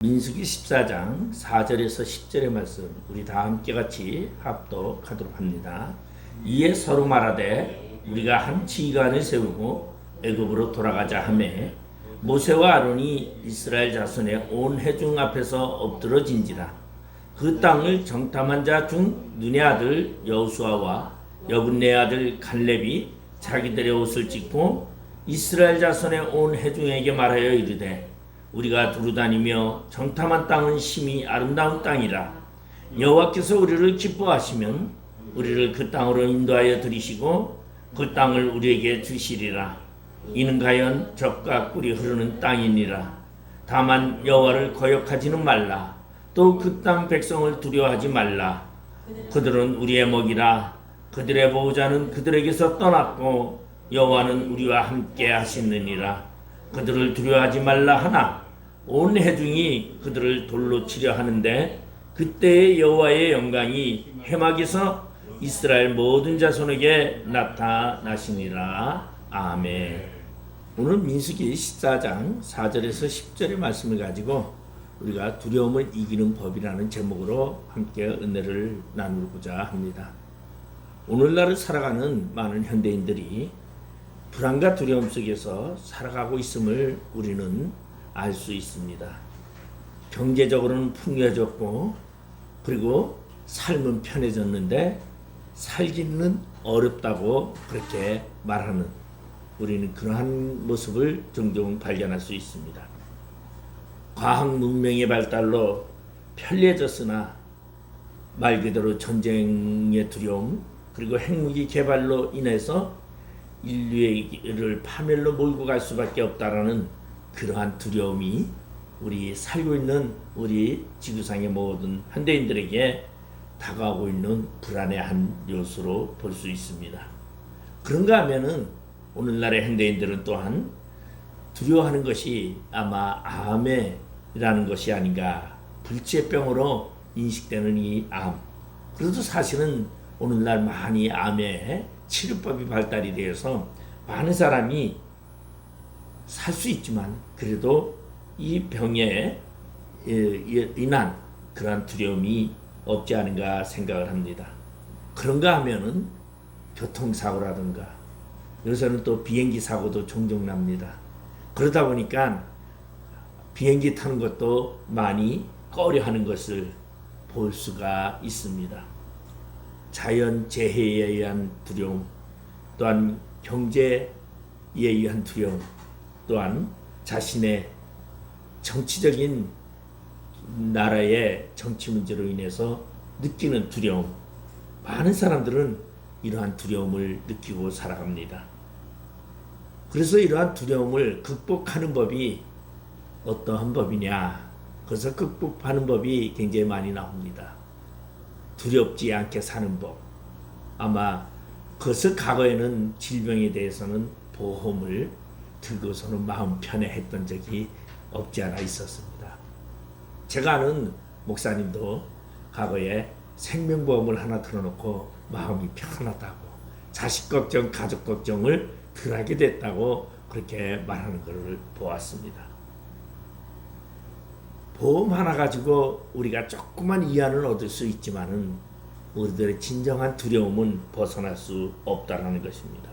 민수기 14장 4절에서 10절의 말씀 우리 다 함께 같이 합독하도록 합니다. 이에 서로 말하되 우리가 한 지휘관을 세우고 애굽으로 돌아가자 하매 모세와 아론이 이스라엘 자손의 온 회중 앞에서 엎드러진지라. 그 땅을 정탐한 자 중 눈의 아들 여호수아와 여분네 아들 갈렙이 자기들의 옷을 찢고 이스라엘 자손의 온 회중에게 말하여 이르되 우리가 두루다니며 정탐한 땅은 심히 아름다운 땅이라. 여호와께서 우리를 기뻐하시면 우리를 그 땅으로 인도하여 들이시고 그 땅을 우리에게 주시리라. 이는 가연 젖과 꿀이 흐르는 땅이니라. 다만 여호와를 거역하지는 말라. 또 그 땅 백성을 두려워하지 말라. 그들은 우리의 먹이라. 그들의 보호자는 그들에게서 떠났고 여호와는 우리와 함께 하시느니라. 그들을 두려워하지 말라 하나 온 회중이 그들을 돌로 치려 하는데 그때의 여호와의 영광이 해막에서 이스라엘 모든 자손에게 나타나시니라. 아멘. 오늘 민수기 14장 4절에서 10절의 말씀을 가지고 우리가 두려움을 이기는 법이라는 제목으로 함께 은혜를 나누고자 합니다. 오늘날을 살아가는 많은 현대인들이 불안과 두려움 속에서 살아가고 있음을 우리는 알 수 있습니다. 경제적으로는 풍요해졌고 그리고 삶은 편해졌는데 살기는 어렵다고 그렇게 말하는 우리는 그러한 모습을 종종 발견할 수 있습니다. 과학 문명의 발달로 편리해졌으나 말 그대로 전쟁의 두려움 그리고 핵무기 개발로 인해서 인류를 파멸로 몰고 갈 수밖에 없다라는 그러한 두려움이 우리 살고 있는 우리 지구상의 모든 현대인들에게 다가오고 있는 불안의 한 요소로 볼 수 있습니다. 그런가 하면은 오늘날의 현대인들은 또한 두려워하는 것이 아마 암이라는 것이 아닌가, 불치병으로 인식되는 이 암. 그래도 사실은 오늘날 많이 암의 치료법이 발달이 되어서 많은 사람이 살 수 있지만 그래도 이 병에 인한 그러한 두려움이 없지 않은가 생각을 합니다. 그런가 하면은 교통사고라든가 요새는 또 비행기 사고도 종종 납니다. 그러다 보니까 비행기 타는 것도 많이 꺼려하는 것을 볼 수가 있습니다. 자연재해에 의한 두려움, 또한 경제에 의한 두려움, 또한 자신의 정치적인 나라의 정치 문제로 인해서 느끼는 두려움, 많은 사람들은 이러한 두려움을 느끼고 살아갑니다. 그래서 이러한 두려움을 극복하는 법이 어떠한 법이냐, 그래서 극복하는 법이 굉장히 많이 나옵니다. 두렵지 않게 사는 법. 아마 그것을 과거에는 질병에 대해서는 보험을 들고서는 마음 편해했던 적이 없지 않아 있었습니다. 제가 아는 목사님도 과거에 생명보험을 하나 들어놓고 마음이 편하다고, 자식 걱정, 가족 걱정을 덜 하게 됐다고 그렇게 말하는 것을 보았습니다. 보험 하나 가지고 우리가 조그만 위안을 얻을 수 있지만은 우리들의 진정한 두려움은 벗어날 수 없다라는 것입니다.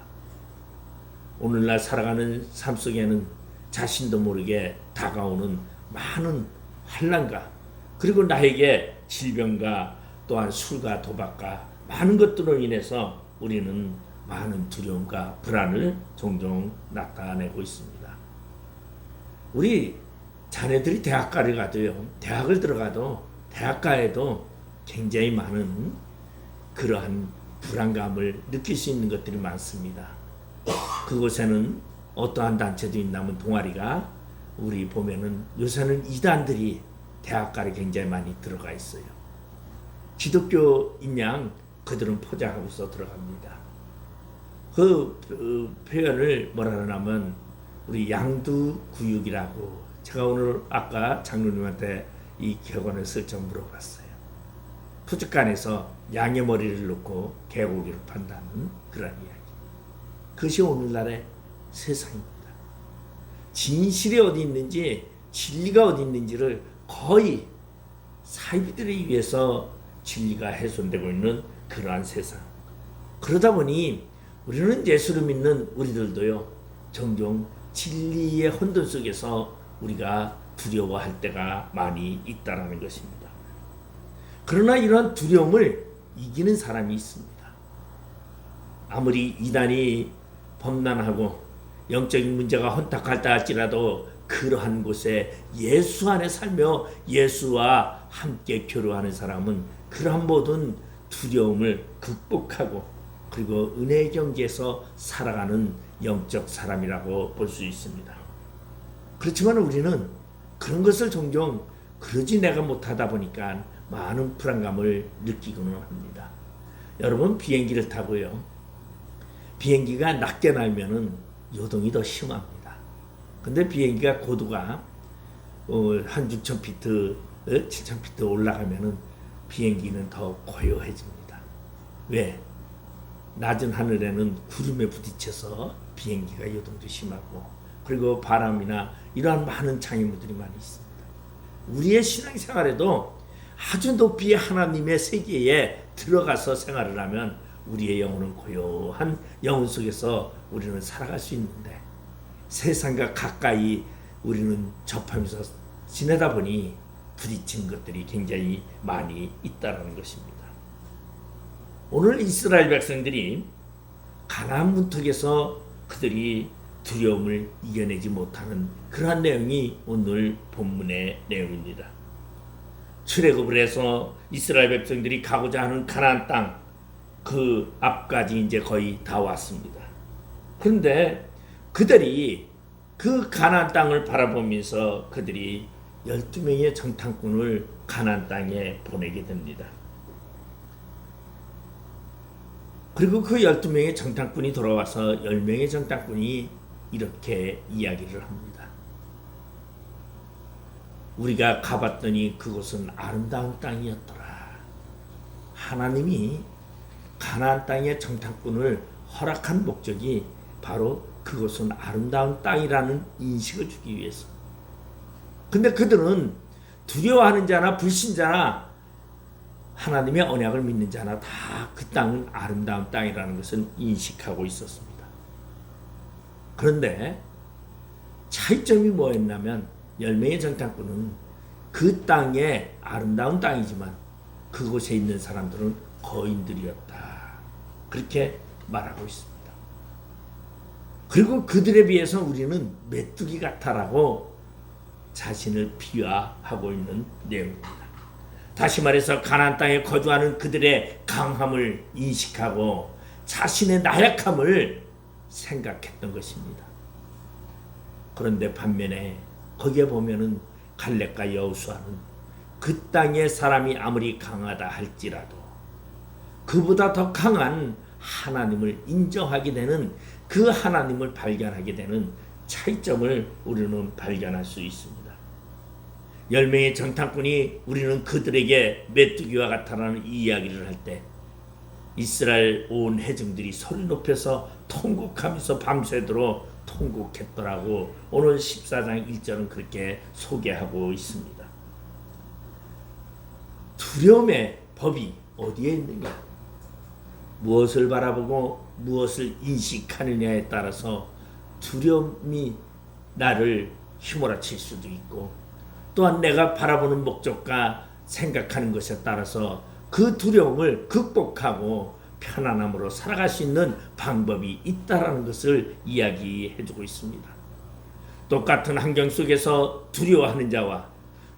오늘날 살아가는 삶 속에는 자신도 모르게 다가오는 많은 환난과 그리고 나에게 질병과 또한 술과 도박과 많은 것들로 인해서 우리는 많은 두려움과 불안을 종종 나타내고 있습니다. 우리 자녀들이 대학가를 가도요, 대학을 들어가도 대학가에도 굉장히 많은 그러한 불안감을 느낄 수 있는 것들이 많습니다. 그곳에는 어떠한 단체도 있냐면 동아리가 우리 보면은 요새는 이단들이 대학가에 굉장히 많이 들어가 있어요. 기독교인 양 그들은 포장하고서 들어갑니다. 그 표현을 뭐라 하냐면 우리 양두구육이라고, 제가 오늘 아까 장로님한테 이 격언을 슬쩍 물어봤어요. 푸주간에서 양의 머리를 놓고 개고기를 판다는 그런 이야기. 그것이 오늘날의 세상입니다. 진실이 어디 있는지, 진리가 어디 있는지를 거의 사이비들에 의해서 진리가 훼손되고 있는 그러한 세상. 그러다 보니 우리는 예수를 믿는 우리들도요, 종종 진리의 혼돈 속에서 우리가 두려워할 때가 많이 있다라는 것입니다. 그러나 이러한 두려움을 이기는 사람이 있습니다. 아무리 이단이 범람하고 영적인 문제가 혼탁하다 할지라도 그러한 곳에 예수 안에 살며 예수와 함께 교류하는 사람은 그러한 모든 두려움을 극복하고 그리고 은혜의 경지에서 살아가는 영적 사람이라고 볼 수 있습니다. 그렇지만 우리는 그런 것을 종종 그러지 내가 못하다 보니까 많은 불안감을 느끼고는 합니다. 여러분, 비행기를 타고요, 비행기가 낮게 날면은 요동이 더 심합니다. 근데 비행기가 고도가 한 6,000피트, 7,000피트 올라가면은 비행기는 더 고요해집니다. 왜? 낮은 하늘에는 구름에 부딪혀서 비행기가 요동도 심하고 그리고 바람이나 이러한 많은 장애물들이 많이 있습니다. 우리의 신앙생활에도 아주 높이 하나님의 세계에 들어가서 생활을 하면 우리의 영혼은 고요한 영혼 속에서 우리는 살아갈 수 있는데 세상과 가까이 우리는 접하면서 지내다 보니 부딪힌 것들이 굉장히 많이 있다는 것입니다. 오늘 이스라엘 백성들이 가나안 문턱에서 그들이 두려움을 이겨내지 못하는 그러한 내용이 오늘 본문의 내용입니다. 출애굽을 해서 이스라엘 백성들이 가고자 하는 가나안 땅, 그 앞까지 이제 거의 다 왔습니다. 그런데 그들이 그 가나안 땅을 바라보면서 그들이 12명의 정탐꾼을 가나안 땅에 보내게 됩니다. 그리고 그 12명의 정탐꾼이 돌아와서 10명의 정탐꾼이 이렇게 이야기를 합니다. 우리가 가봤더니 그곳은 아름다운 땅이었더라. 하나님이 가나안 땅의 정탐꾼을 허락한 목적이 바로 그곳은 아름다운 땅이라는 인식을 주기 위해서. 근데 그들은 두려워하는 자나 불신자나 하나님의 언약을 믿는 자나 다 그 땅은 아름다운 땅이라는 것을 인식하고 있었습니다. 그런데 차이점이 뭐였냐면 10명의 정탐꾼은 그 땅에 아름다운 땅이지만 그곳에 있는 사람들은 거인들이었다. 그렇게 말하고 있습니다. 그리고 그들에 비해서 우리는 메뚜기 같아라고 자신을 비하하고 있는 내용입니다. 다시 말해서 가나안 땅에 거주하는 그들의 강함을 인식하고 자신의 나약함을 생각했던 것입니다. 그런데 반면에 거기에 보면은 갈렙과 여호수아는 그 땅의 사람이 아무리 강하다 할지라도 그보다 더 강한 하나님을 인정하게 되는, 그 하나님을 발견하게 되는 차이점을 우리는 발견할 수 있습니다. 10명의 정탐꾼이 우리는 그들에게 메뚜기와 같다라는 이야기를 할 때 이스라엘 온 회중들이 소리 높여서 통곡하면서 밤새도록 통곡했더라고 오늘 14장 1절은 그렇게 소개하고 있습니다. 두려움의 법이 어디에 있느냐? 무엇을 바라보고 무엇을 인식하느냐에 따라서 두려움이 나를 휘몰아칠 수도 있고, 또한 내가 바라보는 목적과 생각하는 것에 따라서 그 두려움을 극복하고 편안함으로 살아갈 수 있는 방법이 있다라는 것을 이야기해주고 있습니다. 똑같은 환경 속에서 두려워하는 자와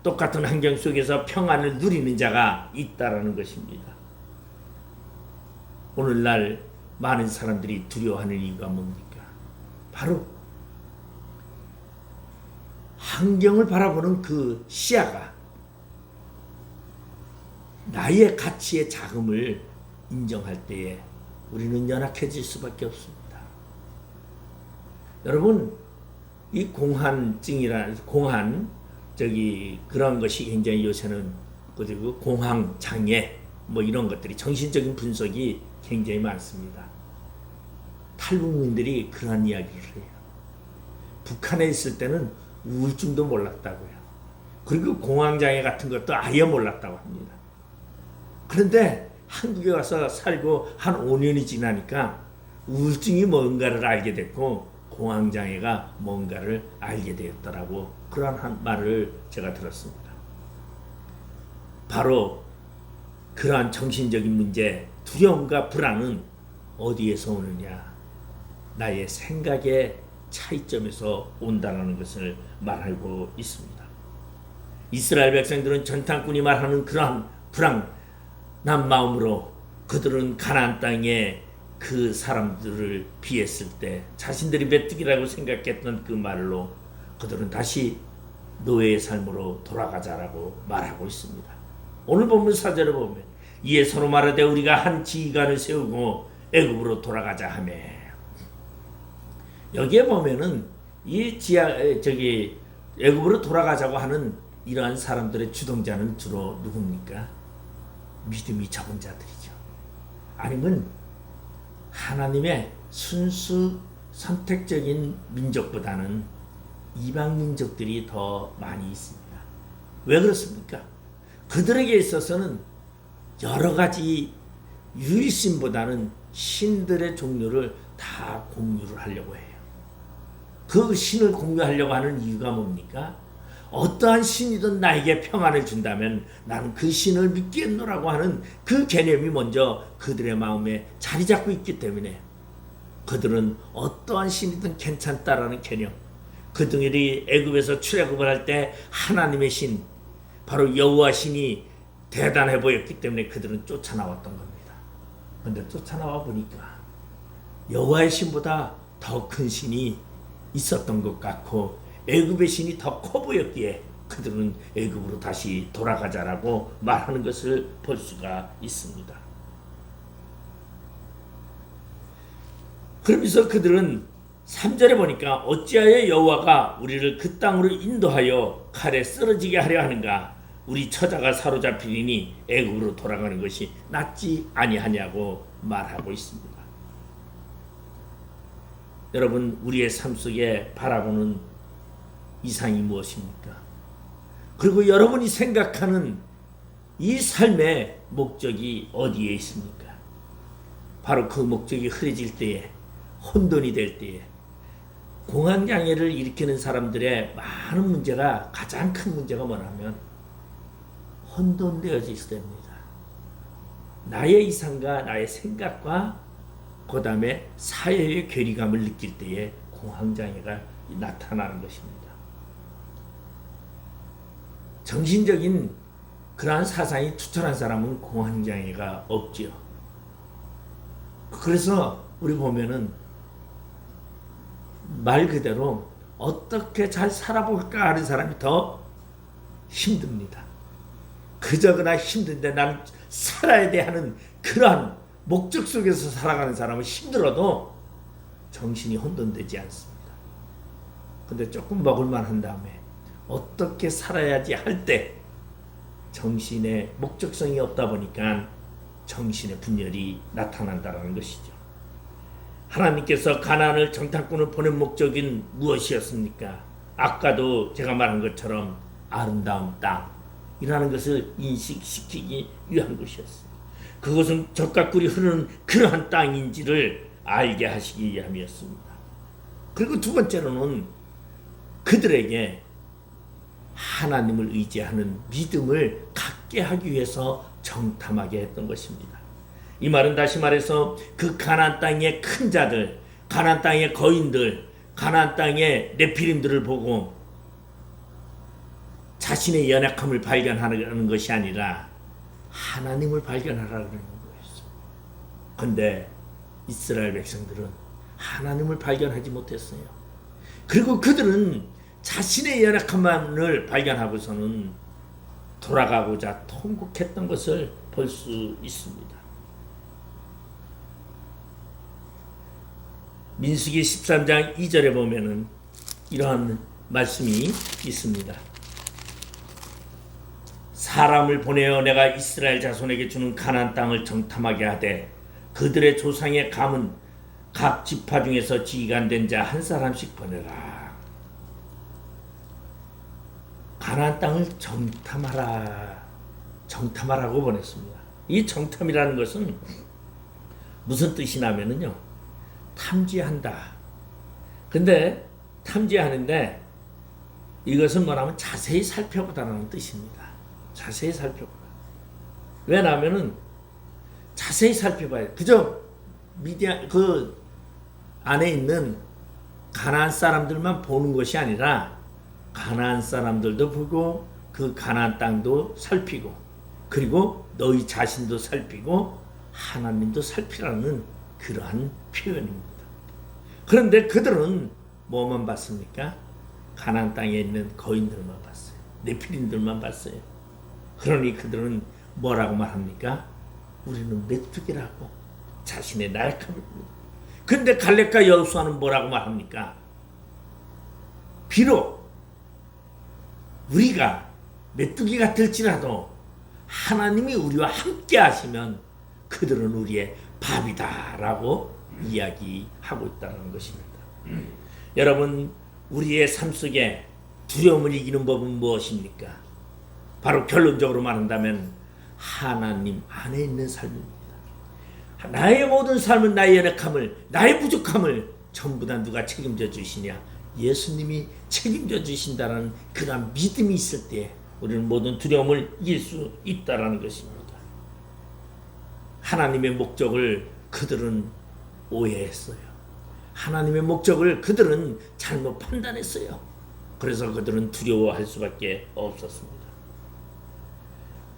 똑같은 환경 속에서 평안을 누리는 자가 있다라는 것입니다. 오늘날 많은 사람들이 두려워하는 이유가 뭡니까? 바로 환경을 바라보는 그 시야가 나의 가치의 자금을 인정할 때에 우리는 연약해질 수밖에 없습니다. 여러분, 이 공황증이라는 그런 것이 굉장히 요새는, 그리고 공황 장애 뭐 이런 것들이 정신적인 분석이 굉장히 많습니다. 탈북민들이 그런 이야기를 해요. 북한에 있을 때는 우울증도 몰랐다고요. 그리고 공황장애 같은 것도 아예 몰랐다고 합니다. 그런데 한국에 와서 살고 한 5년이 지나니까 우울증이 뭔가를 알게 됐고 공황장애가 뭔가를 알게 되었더라고, 그런 한 말을 제가 들었습니다. 바로 그러한 정신적인 문제, 두려움과 불안은 어디에서 오느냐? 나의 생각의 차이점에서 온다는 것을 말하고 있습니다. 이스라엘 백성들은 전탄꾼이 말하는 그러한 불안한 마음으로 그들은 가나안 땅에 그 사람들을 비했을 때 자신들이 메뚜기라고 생각했던 그 말로 그들은 다시 노예의 삶으로 돌아가자라고 말하고 있습니다. 오늘 본문 4절을 보면 이에 서로 말하되 우리가 한 지휘관을 세우고 애굽으로 돌아가자 하며, 여기에 보면은 이 애굽으로 돌아가자고 하는 이러한 사람들의 주동자는 주로 누굽니까? 믿음이 적은 자들이죠. 아니면 하나님의 순수 선택적인 민족보다는 이방 민족들이 더 많이 있습니다. 왜 그렇습니까? 그들에게 있어서는 여러 가지 유일신보다는 신들의 종류를 다 공유를 하려고 해요. 그 신을 공유하려고 하는 이유가 뭡니까? 어떠한 신이든 나에게 평안을 준다면 나는 그 신을 믿겠노라고 하는 그 개념이 먼저 그들의 마음에 자리 잡고 있기 때문에 그들은 어떠한 신이든 괜찮다라는 개념, 그들이 애굽에서 출애굽을 할 때 하나님의 신, 바로 여호와 신이 대단해 보였기 때문에 그들은 쫓아나왔던 겁니다. 그런데 쫓아나와 보니까 여호와의 신보다 더 큰 신이 있었던 것 같고 애굽의 신이 더 커 보였기에 그들은 애굽으로 다시 돌아가자라고 말하는 것을 볼 수가 있습니다. 그러면서 그들은 3절에 보니까 어찌하여 여호와가 우리를 그 땅으로 인도하여 칼에 쓰러지게 하려 하는가? 우리 처자가 사로잡히리니 애굽으로 돌아가는 것이 낫지 아니하냐고 말하고 있습니다. 여러분, 우리의 삶 속에 바라보는 이상이 무엇입니까? 그리고 여러분이 생각하는 이 삶의 목적이 어디에 있습니까? 바로 그 목적이 흐려질 때에, 혼돈이 될 때에, 공황장애를 일으키는 사람들의 많은 문제가, 가장 큰 문제가 뭐냐면 혼돈되어져 있어야 됩니다. 나의 이상과 나의 생각과 그 다음에 사회의 괴리감을 느낄 때에 공황장애가 나타나는 것입니다. 정신적인 그러한 사상이 투철한 사람은 공황장애가 없지요. 그래서 우리 보면은 말 그대로 어떻게 잘 살아볼까 하는 사람이 더 힘듭니다. 그저그나 힘든데 나는 살아야 돼 하는 그러한 목적 속에서 살아가는 사람은 힘들어도 정신이 혼돈되지 않습니다. 근데 조금 먹을만 한 다음에 어떻게 살아야지 할 때 정신의 목적성이 없다 보니까 정신의 분열이 나타난다는 것이죠. 하나님께서 가나안을 정탐꾼을 보낸 목적인 무엇이었습니까? 아까도 제가 말한 것처럼 아름다운 땅이라는 것을 인식시키기 위한 것이었습니다. 그것은 젖과 꿀이 흐르는 그러한 땅인지를 알게 하시기 위함이었습니다. 그리고 두 번째로는 그들에게 하나님을 의지하는 믿음을 갖게 하기 위해서 정탐하게 했던 것입니다. 이 말은 다시 말해서 그 가나안 땅의 큰 자들, 가나안 땅의 거인들, 가나안 땅의 네피림들을 보고 자신의 연약함을 발견하는 것이 아니라 하나님을 발견하라는 거였어요. 그런데 이스라엘 백성들은 하나님을 발견하지 못했어요. 그리고 그들은 자신의 연약함만을 발견하고서는 돌아가고자 통곡했던 것을 볼 수 있습니다. 민수기 13장 2절에 보면은 이러한 말씀이 있습니다. 사람을 보내어 내가 이스라엘 자손에게 주는 가나안 땅을 정탐하게 하되 그들의 조상의 감은 각 지파 중에서 지휘관 된 자 한 사람씩 보내라. 가나안 땅을 정탐하라고 보냈습니다. 이 정탐이라는 것은 무슨 뜻이냐면요, 탐지한다. 근데 탐지하는데 이것은 뭐냐면 자세히 살펴보다라는 뜻입니다. 자세히 살펴보다. 왜냐하면은 자세히 살펴봐야 돼. 그저 미디안 그 안에 있는 가나안 사람들만 보는 것이 아니라 가나안 사람들도 보고 그 가나안 땅도 살피고 그리고 너희 자신도 살피고 하나님도 살피라는 그러한 표현입니다. 그런데 그들은 뭐만 봤습니까? 가나안 땅에 있는 거인들만 봤어요. 네피림들만 봤어요. 그러니 그들은 뭐라고 말합니까? 우리는 메뚜기라고 자신의 나약함을 부릅니다. 근데 갈렙과 여호수아는 뭐라고 말합니까? 비록 우리가 메뚜기 같을지라도 하나님이 우리와 함께 하시면 그들은 우리의 밥이다라고 이야기하고 있다는 것입니다. 여러분, 우리의 삶 속에 두려움을 이기는 법은 무엇입니까? 바로 결론적으로 말한다면 하나님 안에 있는 삶입니다. 나의 모든 삶은 나의 연약함을, 나의 부족함을 전부 다 누가 책임져 주시냐? 예수님이 책임져 주신다는 그런 믿음이 있을 때 우리는 모든 두려움을 이길 수 있다는 것입니다. 하나님의 목적을 그들은 오해했어요. 하나님의 목적을 그들은 잘못 판단했어요. 그래서 그들은 두려워할 수밖에 없었습니다.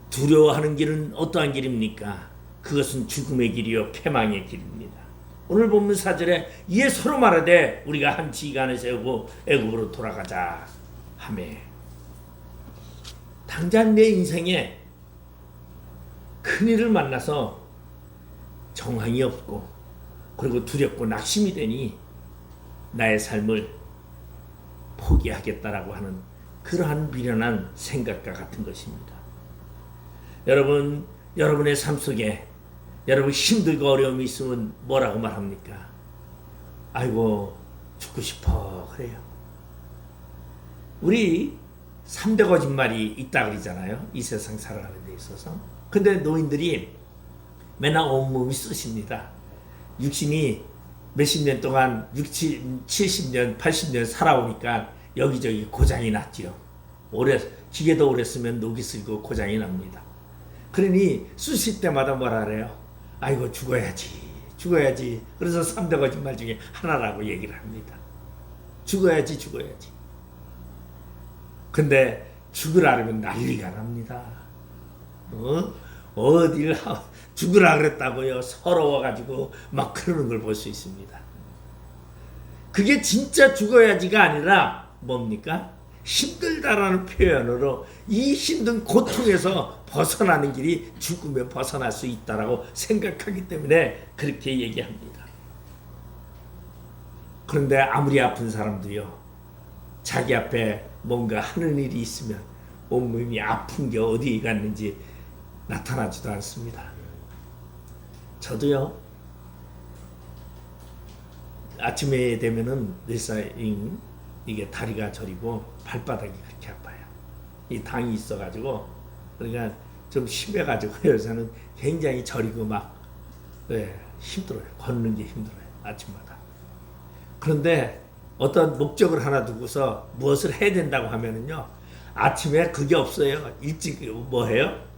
두려워하는 길은 어떠한 길입니까? 그것은 죽음의 길이요 패망의 길입니다. 오늘 본문 4절에 이에 서로 말하되 우리가 한 지휘관을 세우고 애굽으로 돌아가자 하매, 당장 내 인생에 큰일을 만나서 정황이 없고 그리고 두렵고 낙심이 되니 나의 삶을 포기하겠다라고 하는 그러한 미련한 생각과 같은 것입니다. 여러분, 여러분의 삶 속에 여러분 힘들고 어려움이 있으면 뭐라고 말합니까? 아이고 죽고 싶어 그래요. 우리 3대 거짓말이 있다 그러잖아요. 이 세상 살아가는 데 있어서. 근데 노인들이 맨날 온몸이 쑤십니다. 육신이 몇십 년 동안 60, 70년, 80년 살아오니까 여기저기 고장이 났지요. 기계도 오래 쓰면 녹이 슬고 고장이 납니다. 그러니 쑤실 때마다 뭐라 그래요? 아이고 죽어야지. 그래서 3대 거짓말 중에 하나라고 얘기를 합니다. 죽어야지. 근데 죽으라면 난리가 납니다. 어딜 죽으라 그랬다고요. 서러워가지고 막 그러는 걸 볼 수 있습니다. 그게 진짜 죽어야지가 아니라 뭡니까? 힘들다라는 표현으로 이 힘든 고통에서 벗어나는 길이 죽으면 벗어날 수 있다라고 생각하기 때문에 그렇게 얘기합니다. 그런데 아무리 아픈 사람도요, 자기 앞에 뭔가 하는 일이 있으면 온몸이 아픈 게 어디에 갔는지 나타나지도 않습니다. 저도요, 아침에 되면은 늘상 이게 다리가 저리고 발바닥이 그렇게 아파요. 이 당이 있어가지고, 그러니까 좀 심해가지고 요새는 굉장히 저리고 막 힘들어요. 걷는 게 힘들어요. 아침마다. 그런데 어떤 목적을 하나 두고서 무엇을 해야 된다고 하면은요, 아침에 그게 없어요. 일찍 뭐 해요?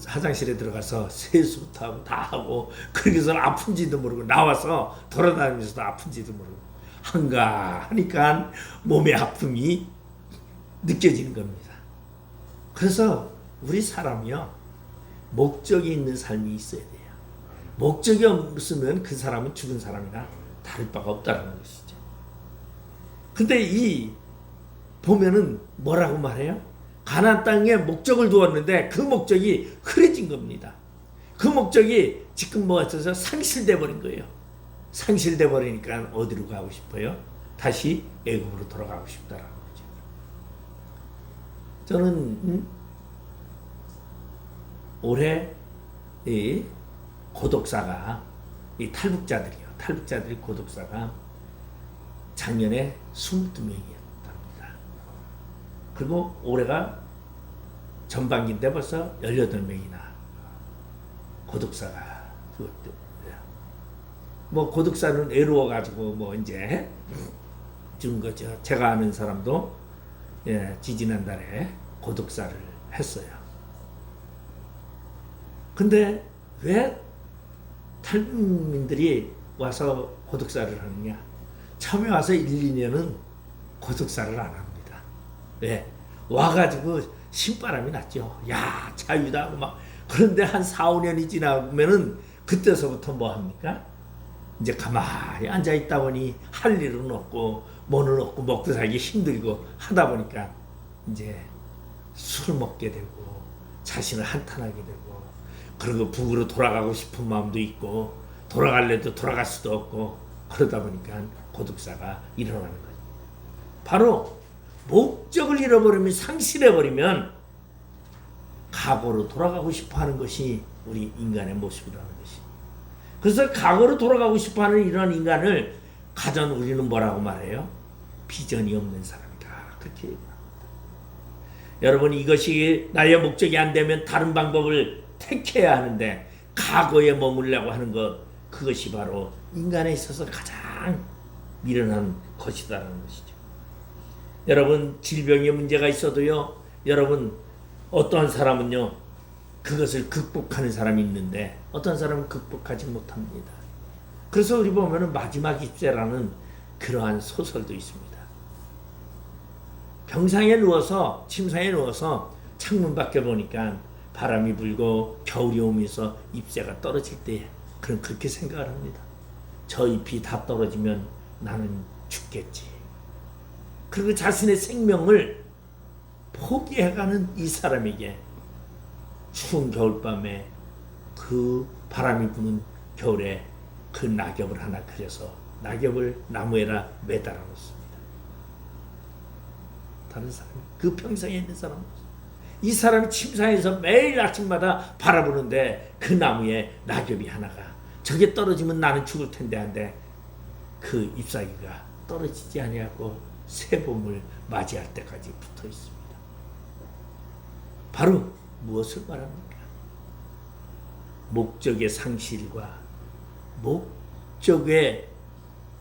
화장실에 들어가서 세수부터 하고 다 하고, 그러고서 아픈지도 모르고 나와서 돌아다니면서도 아픈지도 모르고 한가 하니까 몸의 아픔이 느껴지는 겁니다. 그래서 우리 사람이요, 목적이 있는 삶이 있어야 돼요. 목적이 없으면 그 사람은 죽은 사람이나 다를 바가 없다는 것이죠. 근데 보면은 뭐라고 말해요? 가나안 땅에 목적을 두었는데 그 목적이 흐려진 겁니다. 그 목적이 지금 뭐가 있어서 상실돼 버린 거예요. 상실돼 버리니까 어디로 가고 싶어요? 다시 애굽으로 돌아가고 싶다라는 거죠. 저는 올해 이 고독사가, 이 탈북자들이 고독사가 작년에 22명이었답니다. 그리고 올해가 전반기인데 벌써 18명이나 고독사가 뭐 고독사는 외로워가지고 뭐 이제 준 거죠. 제가 아는 사람도 지지난달에 고독사를 했어요. 근데 왜 탈북민들이 와서 고독사를 하느냐? 처음에 와서 1, 2년은 고독사를 안 합니다. 왜? 와가지고 신바람이 났죠. 야, 자유다 하고 막. 그런데 한 4, 5년이 지나면은 그때서부터 뭐 합니까? 이제 가만히 앉아있다 보니 할 일은 없고 뭐는 없고 먹고 살기 힘들고 하다 보니까 이제 술 먹게 되고 자신을 한탄하게 되고, 그리고 북으로 돌아가고 싶은 마음도 있고 돌아갈래도 돌아갈 수도 없고, 그러다 보니까 고독사가 일어나는 거죠. 바로 목적을 잃어버리면, 상실해버리면 과거로 돌아가고 싶어하는 것이 우리 인간의 모습이라는 것이. 그래서 과거로 돌아가고 싶어하는 이런 인간을 가전 우리는 뭐라고 말해요? 비전이 없는 사람이다, 그렇게 얘기합니다. 여러분, 이것이 나의 목적이 안 되면 다른 방법을 택해야 하는데 과거에 머물려고 하는 것, 그것이 바로 인간에 있어서 가장 미련한 것이다라는 것이죠. 여러분, 질병에 문제가 있어도요, 여러분, 어떠한 사람은요 그것을 극복하는 사람이 있는데 어떤 사람은 극복하지 못합니다. 그래서 우리 보면은 마지막 입세라는 그러한 소설도 있습니다. 병상에 누워서, 침상에 누워서 창문 밖에 보니까 바람이 불고 겨울이 오면서 잎새가 떨어질 때 그럼 그렇게 생각을 합니다. 저 잎이 다 떨어지면 나는 죽겠지. 그리고 자신의 생명을 포기해가는 이 사람에게 추운 겨울밤에 그 바람이 부는 겨울에 그 낙엽을 하나 그려서 낙엽을 나무에다 매달아 놓습니다. 다른 사람, 그 평상에 있는 사람, 이 사람이 침상에서 매일 아침마다 바라보는데 그 나무에 낙엽이 하나가 저게 떨어지면 나는 죽을 텐데 한데 그 잎사귀가 떨어지지 아니하고 새 봄을 맞이할 때까지 붙어 있습니다. 바로 무엇을 말합니까? 목적의 상실과 목적의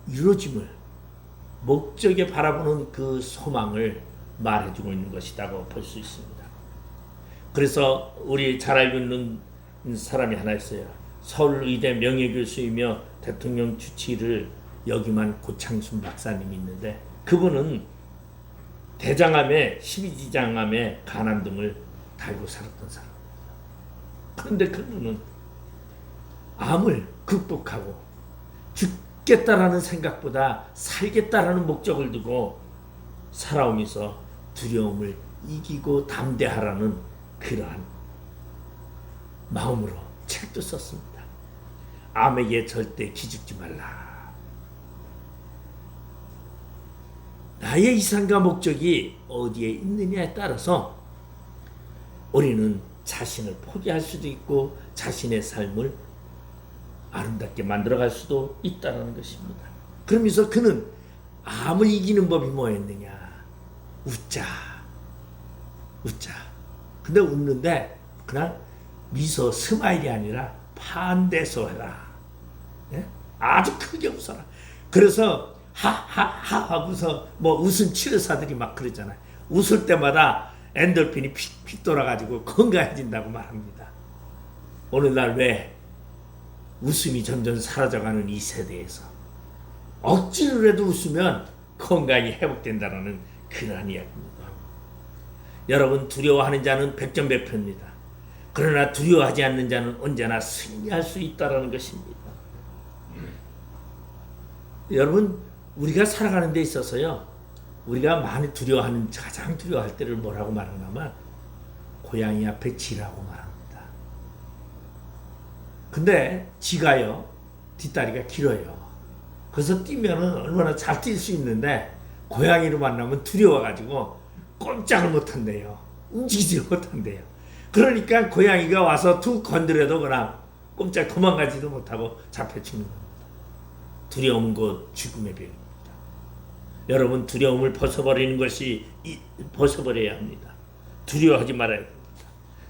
이루어짐을, 목적에 바라보는 그 소망을 말해주고 있는 것이라고 볼 수 있습니다. 그래서 우리 잘 알고 있는 사람이 하나 있어요. 서울의대 명예교수이며 대통령 주치의를 역임한 고창순 박사님이 있는데, 그분은 대장암에, 12지장암에 간암 등을 달고 살았던 사람입니다. 그런데 그분은 암을 극복하고 죽겠다라는 생각보다 살겠다라는 목적을 두고 살아오면서 두려움을 이기고 담대하라는 그러한 마음으로 책도 썼습니다. 암에게 절대 기죽지 말라. 나의 이상과 목적이 어디에 있느냐에 따라서 우리는 자신을 포기할 수도 있고 자신의 삶을 아름답게 만들어갈 수도 있다는 것입니다. 그러면서 그는 암을 이기는 법이 뭐였느냐? 웃자. 근데 웃는데 그냥 미소, 스마일이 아니라 판대소 해라. 예? 아주 크게 웃어라. 그래서 하하하 하고서 뭐 웃음 치료사들이 막 그러잖아요. 웃을 때마다 엔돌핀이 픽픽 돌아가지고 건강해진다고 말합니다. 오늘날 왜 웃음이 점점 사라져가는 이 세대에서 억지로 해도 웃으면 건강이 회복된다는 그러한 이야기입니다. 여러분, 두려워하는 자는 백전백패입니다. 그러나 두려워하지 않는 자는 언제나 승리할 수 있다는 것입니다. 여러분, 우리가 살아가는 데 있어서요, 우리가 많이 두려워하는, 가장 두려워할 때를 뭐라고 말하냐면 고양이 앞에 쥐라고 말합니다. 근데 쥐가요, 뒷다리가 길어요. 그래서 뛰면은 얼마나 잘 뛸 수 있는데 고양이를 만나면 두려워가지고 꼼짝을 못한대요. 움직이지 못한대요. 그러니까 고양이가 와서 툭 건드려도 그냥 꼼짝 도망가지도 못하고 잡혀 죽는 겁니다. 두려운 것 죽음의 병입니다. 여러분 두려움을 벗어버리는 것이 벗어버려야 합니다. 두려워하지 말아야 됩니다.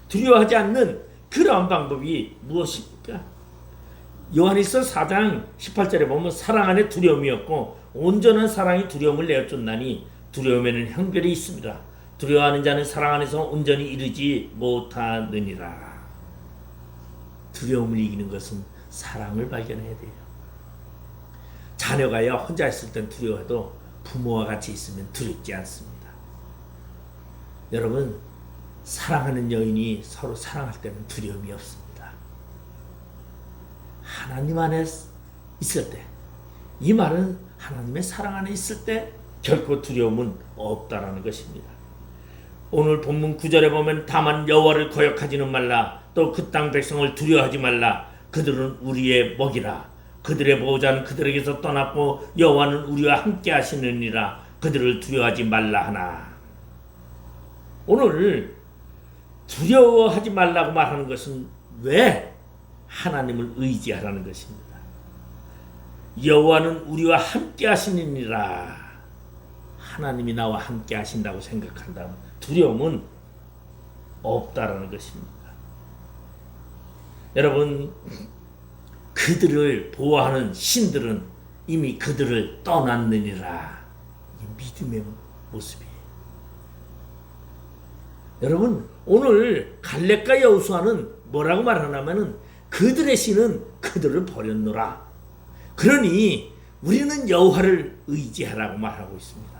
두려워하지 않는 그러한 방법이 무엇입니까? 요한일서 4장 18절에 보면 사랑 안에 두려움이 없고 온전한 사랑이 두려움을 내어쫓나니 두려움에는 형별이 있습니다. 두려워하는 자는 사랑 안에서 온전히 이르지 못하느니라. 두려움을 이기는 것은 사랑을 발견해야 돼요. 자녀가요 혼자 있을 땐 두려워도 부모와 같이 있으면 두렵지 않습니다. 여러분 사랑하는 여인이 서로 사랑할 때는 두려움이 없습니다. 하나님 안에 있을 때, 이 말은 하나님의 사랑 안에 있을 때 결코 두려움은 없다라는 것입니다. 오늘 본문 9절에 보면 다만 여호와를 거역하지는 말라, 또 그 땅 백성을 두려워하지 말라. 그들은 우리의 먹이라. 그들의 보호자는 그들에게서 떠났고 여호와는 우리와 함께 하시느니라. 그들을 두려워하지 말라 하나. 오늘 두려워하지 말라고 말하는 것은 왜? 하나님을 의지하라는 것입니다. 여호와는 우리와 함께 하시느니라. 하나님이 나와 함께 하신다고 생각한다면 두려움은 없다라는 것입니다. 여러분 그들을 보호하는 신들은 이미 그들을 떠났느니라. 믿음의 모습이에요. 여러분 오늘 갈렙과 여호수아는 뭐라고 말하냐면은 그들의 신은 그들을 버렸노라. 그러니 우리는 여호와를 의지하라고 말하고 있습니다.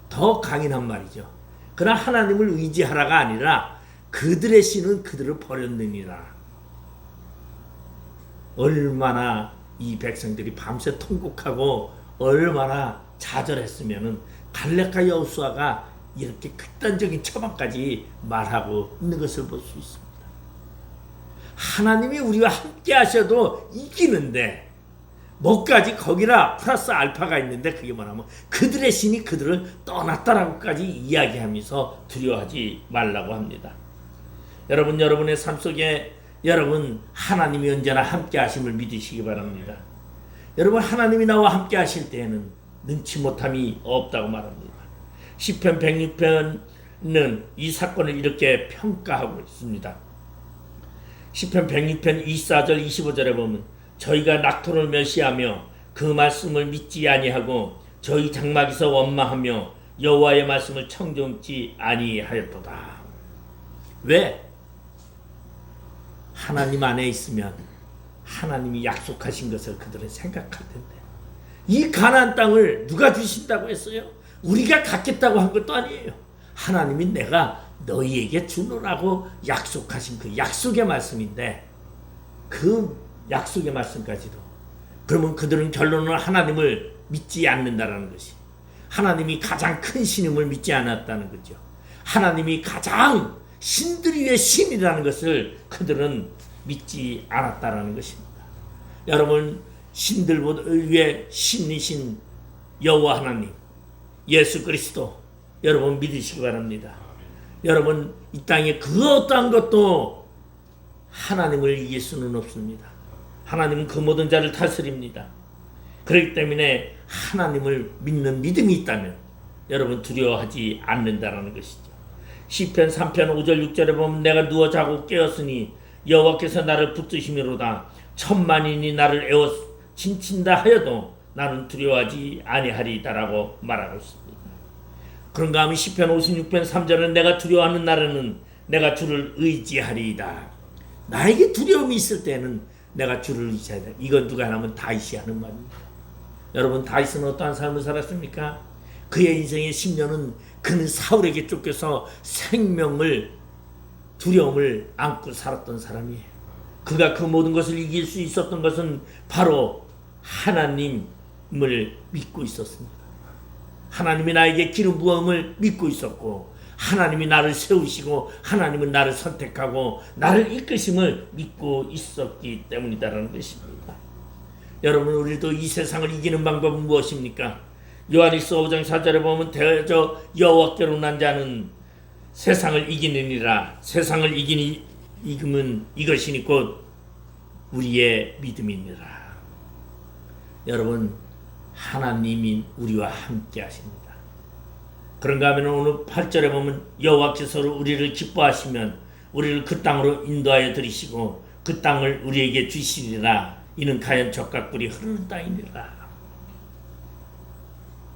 더 강인한 말이죠. 그러나 하나님을 의지하라가 아니라 그들의 신은 그들을 버렸느니라. 얼마나 이 백성들이 밤새 통곡하고 얼마나 좌절했으면은 갈렙과 여호수아가 이렇게 극단적인 처방까지 말하고 있는 것을 볼 수 있습니다. 하나님이 우리와 함께 하셔도 이기는데 뭐까지 거기라 플러스 알파가 있는데 그게 뭐냐면 그들의 신이 그들을 떠났다라고까지 이야기하면서 두려워하지 말라고 합니다. 여러분 여러분의 삶 속에 여러분 하나님이 언제나 함께 하심을 믿으시기 바랍니다. 여러분 하나님이 나와 함께 하실 때에는 능치 못함이 없다고 말합니다. 시편 106편은 이 사건을 이렇게 평가하고 있습니다. 시편 106편 24절 25절에 보면 저희가 낙토를 멸시하며 그 말씀을 믿지 아니하고 저희 장막에서 원망하며 여호와의 말씀을 청종치 아니하였도다. 왜? 하나님 안에 있으면 하나님이 약속하신 것을 그들은 생각할 텐데 이 가나안 땅을 누가 주신다고 했어요? 우리가 갖겠다고 한 것도 아니에요. 하나님이 내가 너희에게 주노라고 약속하신 그 약속의 말씀인데 그 약속의 말씀까지도 그러면 그들은 결론은 하나님을 믿지 않는다라는 것이 하나님이 가장 큰 신임을 믿지 않았다는 거죠. 하나님이 가장 신들 위의 신이라는 것을 그들은 믿지 않았다라는 것입니다. 여러분 신들 위에 신이신 여호와 하나님 예수 그리스도 여러분 믿으시기 바랍니다. 여러분 이 땅에 그 어떠한 것도 하나님을 이길 수는 없습니다. 하나님은 그 모든 자를 다스립니다. 그렇기 때문에 하나님을 믿는 믿음이 있다면 여러분 두려워하지 않는다라는 것이죠. 시편 3편 5절 6절에 보면 내가 누워 자고 깨었으니 여호와께서 나를 붙드심이로다. 천만인이 나를 에워 침친다 하여도 나는 두려워하지 아니하리다라고 말하고 있습니다. 그런가 하면 시편 56편 3절은 내가 두려워하는 날에는 내가 주를 의지하리이다. 나에게 두려움이 있을 때는 내가 주를 의지하리이다. 이건 누가 하면 다윗이 하는 말입니다. 여러분 다윗은 어떠한 삶을 살았습니까? 그의 인생의 10년은 그는 사울에게 쫓겨서 생명을 두려움을 안고 살았던 사람이에요. 그가 그 모든 것을 이길 수 있었던 것은 바로 하나님을 믿고 있었습니다. 하나님이 나에게 기름 부음을 믿고 있었고 하나님이 나를 세우시고 하나님은 나를 선택하고 나를 이끄심을 믿고 있었기 때문이다라는 것입니다. 여러분 우리도 이 세상을 이기는 방법은 무엇입니까? 요한일서 5장 4절에 보면 대저 여호와께로 난 자는 세상을 이기느니라. 세상을 이기면 이것이니 곧 우리의 믿음이니라. 여러분 하나님이 우리와 함께 하십니다. 그런가 하면 오늘 8절에 보면 여호와께서 우리를 기뻐하시면 우리를 그 땅으로 인도하여 들이시고 그 땅을 우리에게 주시리라. 이는 가연 젖과 꿀이 흐르는 땅이니라.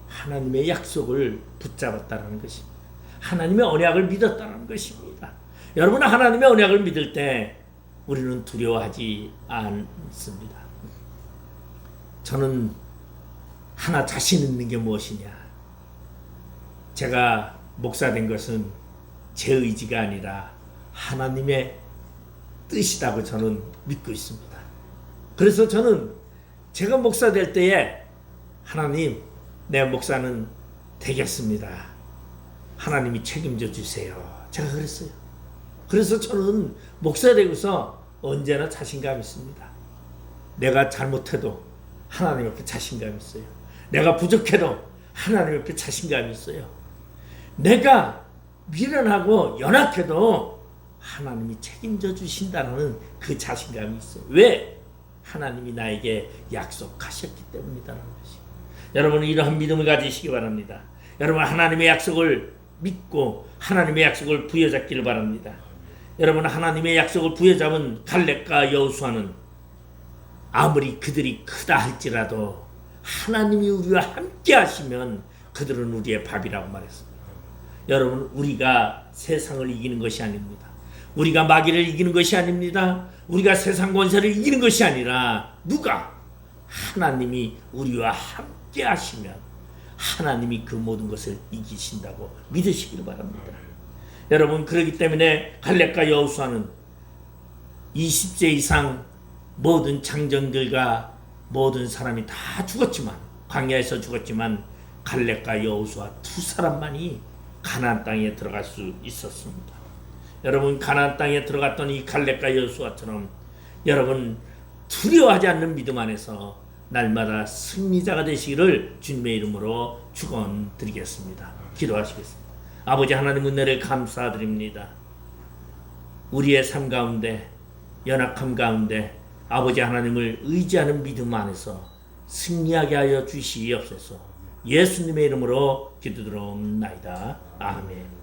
하나님의 약속을 붙잡았다는 것입니다. 하나님의 언약을 믿었다는 것입니다. 여러분, 하나님의 언약을 믿을 때 우리는 두려워하지 않습니다. 저는 하나 자신 있는 게 무엇이냐? 제가 목사 된 것은 제 의지가 아니라 하나님의 뜻이라고 저는 믿고 있습니다. 그래서 저는 제가 목사 될 때에 하나님, 내 목사는 되겠습니다. 하나님이 책임져 주세요. 제가 그랬어요. 그래서 저는 목사 되고서 언제나 자신감 있습니다. 내가 잘못해도 하나님 앞에 자신감 있어요. 내가 부족해도 하나님 앞에 자신감 있어요. 내가 미련하고 연약해도 하나님이 책임져 주신다는 그 자신감이 있어요. 왜? 하나님이 나에게 약속하셨기 때문이라는 것이. 여러분은 이러한 믿음을 가지시기 바랍니다. 여러분, 하나님의 약속을 믿고 하나님의 약속을 부여잡기를 바랍니다. 여러분, 하나님의 약속을 부여잡은 갈렙과 여호수아는 아무리 그들이 크다 할지라도 하나님이 우리와 함께 하시면 그들은 우리의 밥이라고 말했습니다. 여러분, 우리가 세상을 이기는 것이 아닙니다. 우리가 마귀를 이기는 것이 아닙니다. 우리가 세상 권세를 이기는 것이 아니라 누가? 하나님이 우리와 함께 하시면 하나님이 그 모든 것을 이기신다고 믿으시기를 바랍니다. 여러분, 그렇기 때문에 갈렙과 여호수아는 20세 이상 모든 장정들과 모든 사람이 다 죽었지만, 광야에서 죽었지만 갈렙과 여호수아 두 사람만이 가나안 땅에 들어갈 수 있었습니다. 여러분, 가나안 땅에 들어갔던 이 갈렙과 여호수아처럼 여러분 두려워하지 않는 믿음 안에서 날마다 승리자가 되시기를 주님의 이름으로 축원드리겠습니다. 기도하시겠습니다. 아버지 하나님, 은혜를 감사드립니다. 우리의 삶 가운데, 연약함 가운데 아버지 하나님을 의지하는 믿음 안에서 승리하게 하여 주시옵소서. 예수님의 이름으로 기도드리옵나이다. 아멘.